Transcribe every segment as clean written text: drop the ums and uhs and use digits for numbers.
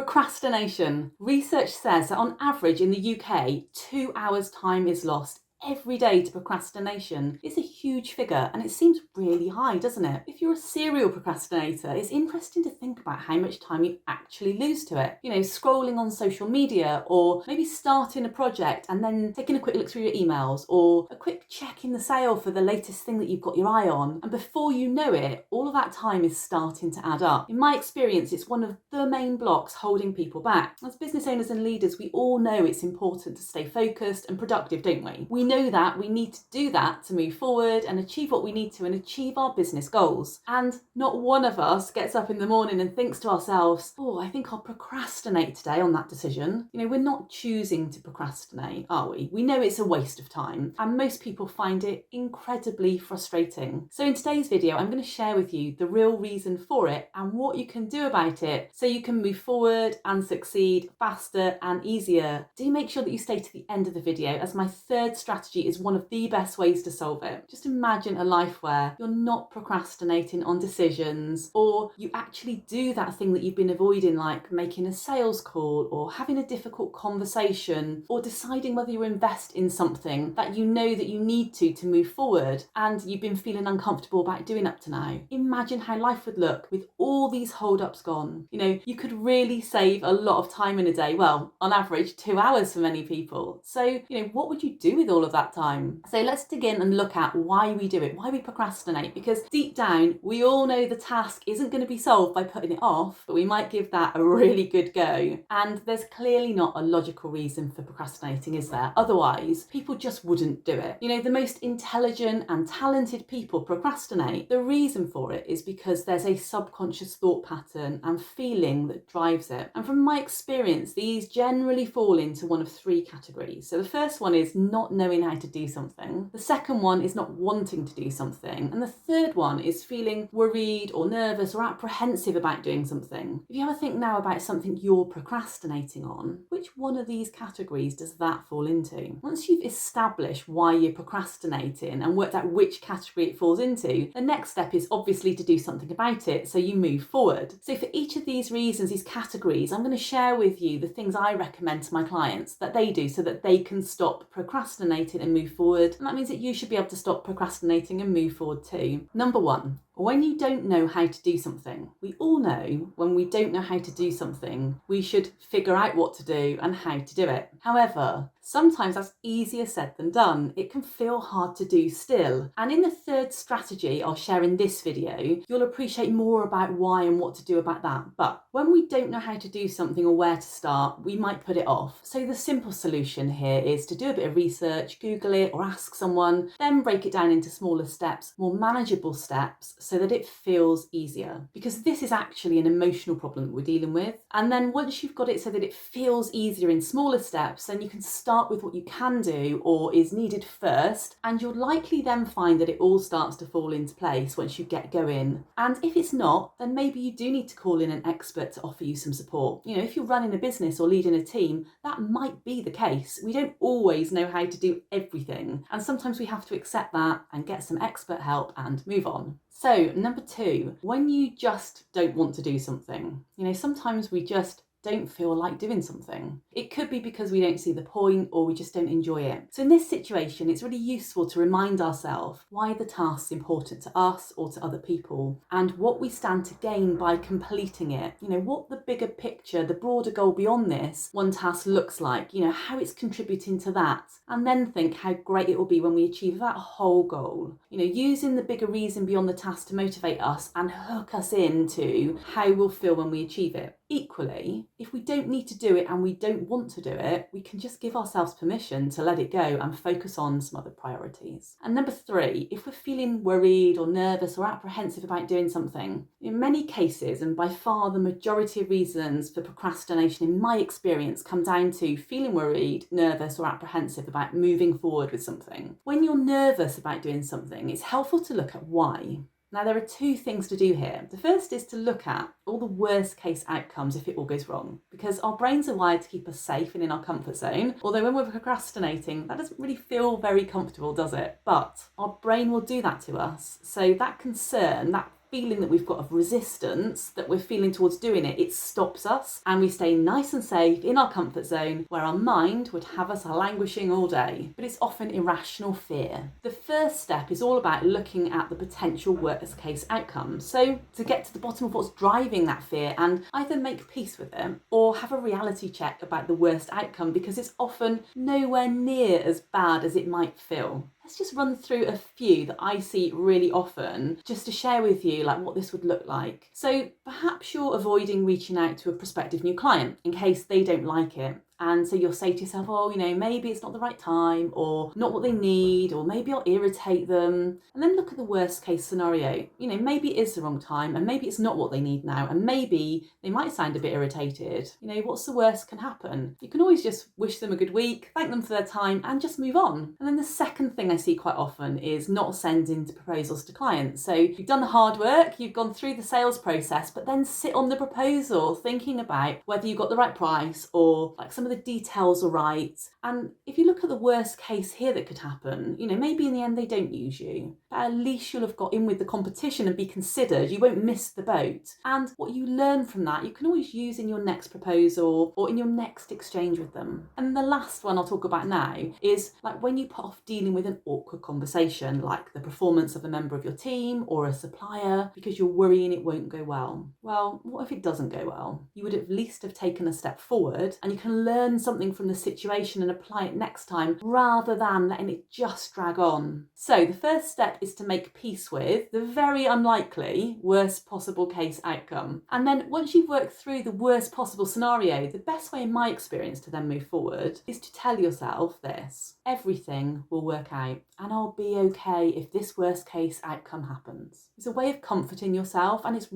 Procrastination. Research says that on average in the UK, 2 hours' time is lost every day to procrastination. It's a huge figure and it seems really high, doesn't it? If you're a serial procrastinator, it's interesting to think about how much time you actually lose to it. Scrolling on social media, or maybe starting a project and then taking a quick look through your emails, or a quick check in the sale for the latest thing that you've got your eye on. And before you know it, all of that time is starting to add up. In my experience, it's one of the main blocks holding people back. As business owners and leaders, we all know it's important to stay focused and productive, don't we? We know that we need to do that to move forward and achieve what we need to and achieve our business goals. And not one of us gets up in the morning and thinks to ourselves, oh, I think I'll procrastinate today on that decision. We're not choosing to procrastinate, are we? We know it's a waste of time, and most people find it incredibly frustrating. So in today's video, I'm going to share with you the real reason for it and what you can do about it so you can move forward and succeed faster and easier. Do make sure that you stay to the end of the video, as my third strategy is one of the best ways to solve it. Just imagine a life where you're not procrastinating on decisions, or you actually do that thing that you've been avoiding, like making a sales call or having a difficult conversation or deciding whether you invest in something that you know that you need to move forward and you've been feeling uncomfortable about doing up to now. Imagine how life would look with all these hold-ups gone. You could really save a lot of time in a day. Well, on average 2 hours for many people. So, what would you do with all of that time? So let's dig in and look at why we do it, why we procrastinate, because deep down we all know the task isn't going to be solved by putting it off, but we might give that a really good go. And there's clearly not a logical reason for procrastinating, is there? Otherwise, people just wouldn't do it. The most intelligent and talented people procrastinate. The reason for it is because there's a subconscious thought pattern and feeling that drives it. And from my experience, these generally fall into one of three categories. So the first one is not knowing how to do something. The second one is not wanting to do something. And the third one is feeling worried or nervous or apprehensive about doing something. If you ever think now about something you're procrastinating on, which one of these categories does that fall into? Once you've established why you're procrastinating and worked out which category it falls into, the next step is obviously to do something about it so you move forward. So for each of these reasons, these categories, I'm going to share with you the things I recommend to my clients that they do so that they can stop procrastinating and move forward. And that means that you should be able to stop procrastinating and move forward too. Number one, when you don't know how to do something. We all know when we don't know how to do something, we should figure out what to do and how to do it. However, sometimes that's easier said than done. It can feel hard to do still. And in the third strategy I'll share in this video, you'll appreciate more about why and what to do about that. But when we don't know how to do something or where to start, we might put it off. So the simple solution here is to do a bit of research, Google it or ask someone, then break it down into smaller steps, more manageable steps, so that it feels easier. Because this is actually an emotional problem that we're dealing with. And then once you've got it so that it feels easier in smaller steps, then you can start with what you can do or is needed first, and you'll likely then find that it all starts to fall into place once you get going. And if it's not, then maybe you do need to call in an expert to offer you some support. If you're running a business or leading a team, that might be the case. We don't always know how to do everything, and sometimes we have to accept that and get some expert help and move on. So number two, when you just don't want to do something, sometimes we just don't feel like doing something. It could be because we don't see the point or we just don't enjoy it. So in this situation, it's really useful to remind ourselves why the task's important to us or to other people and what we stand to gain by completing it. What the bigger picture, the broader goal beyond this one task looks like, how it's contributing to that, and then think how great it will be when we achieve that whole goal. Using the bigger reason beyond the task to motivate us and hook us into how we'll feel when we achieve it. Equally, if we don't need to do it and we don't want to do it, we can just give ourselves permission to let it go and focus on some other priorities. And number three, if we're feeling worried or nervous or apprehensive about doing something, in many cases, and by far the majority of reasons for procrastination in my experience come down to feeling worried, nervous or apprehensive about moving forward with something. When you're nervous about doing something, it's helpful to look at why. Now, there are two things to do here. The first is to look at all the worst case outcomes if it all goes wrong, because our brains are wired to keep us safe and in our comfort zone. Although when we're procrastinating, that doesn't really feel very comfortable, does it? But our brain will do that to us. So that concern, that feeling that we've got of resistance that we're feeling towards doing it, it stops us and we stay nice and safe in our comfort zone where our mind would have us languishing all day. But it's often irrational fear. The first step is all about looking at the potential worst case outcomes. So to get to the bottom of what's driving that fear and either make peace with it or have a reality check about the worst outcome, because it's often nowhere near as bad as it might feel. Let's just run through a few that I see really often just to share with you like what this would look like. So perhaps you're avoiding reaching out to a prospective new client in case they don't like it. And so you'll say to yourself, oh, maybe it's not the right time or not what they need, or maybe I'll irritate them. And then look at the worst case scenario. Maybe it is the wrong time and maybe it's not what they need now. And maybe they might sound a bit irritated. What's the worst can happen? You can always just wish them a good week, thank them for their time and just move on. And then the second thing I see quite often is not sending proposals to clients. So you've done the hard work, you've gone through the sales process, but then sit on the proposal thinking about whether you got the right price or like some of the details are right. And if you look at the worst case here that could happen, maybe in the end they don't use you, but at least you'll have got in with the competition and be considered. You won't miss the boat. And what you learn from that, you can always use in your next proposal or in your next exchange with them. And the last one I'll talk about now is like when you put off dealing with an awkward conversation, like the performance of a member of your team or a supplier, because you're worrying it won't go well. Well, what if it doesn't go well? You would at least have taken a step forward and you can learn something from the situation and apply it next time rather than letting it just drag on. So the first step is to make peace with the very unlikely worst possible case outcome. And then once you've worked through the worst possible scenario, the best way in my experience to then move forward is to tell yourself this: everything will work out and I'll be okay if this worst case outcome happens. It's a way of comforting yourself and it's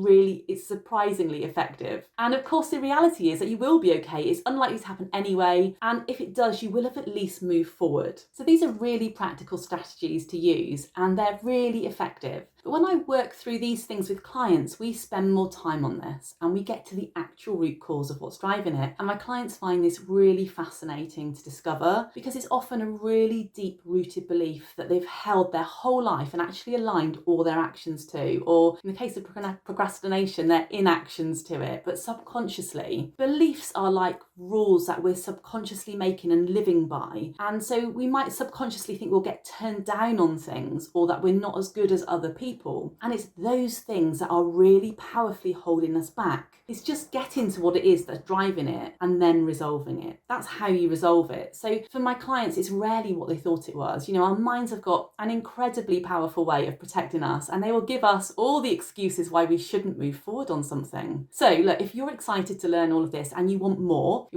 surprisingly effective. And of course the reality is that you will be okay. It's unlikely to happen anyway, and if it does, you will have at least moved forward. So these are really practical strategies to use and they're really effective. But when I work through these things with clients, we spend more time on this and we get to the actual root cause of what's driving it. And my clients find this really fascinating to discover because it's often a really deep-rooted belief that they've held their whole life and actually aligned all their actions to, or in the case of procrastination, their inactions to it, but subconsciously. Beliefs are like rules that we're subconsciously making and living by. And so we might subconsciously think we'll get turned down on things or that we're not as good as other people. And it's those things that are really powerfully holding us back. It's just getting to what it is that's driving it and then resolving it. That's how you resolve it. So for my clients, it's rarely what they thought it was. Our minds have got an incredibly powerful way of protecting us, and they will give us all the excuses why we shouldn't move forward on something. So look, if you're excited to learn all of this and you want more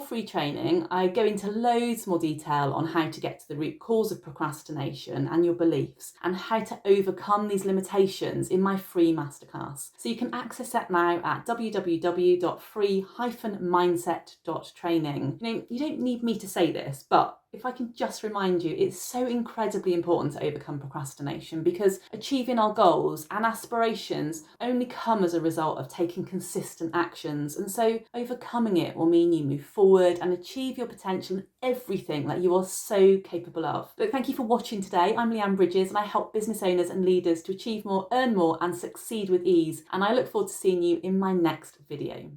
free training, I go into loads more detail on how to get to the root cause of procrastination and your beliefs and how to overcome these limitations in my free masterclass. So you can access that now at www.free-mindset.training. You don't need me to say this, but if I can just remind you, it's so incredibly important to overcome procrastination because achieving our goals and aspirations only come as a result of taking consistent actions. And so overcoming it will mean you move forward and achieve your potential and everything that you are so capable of. Look, thank you for watching today. I'm Leanne Bridges and I help business owners and leaders to achieve more, earn more and succeed with ease. And I look forward to seeing you in my next video.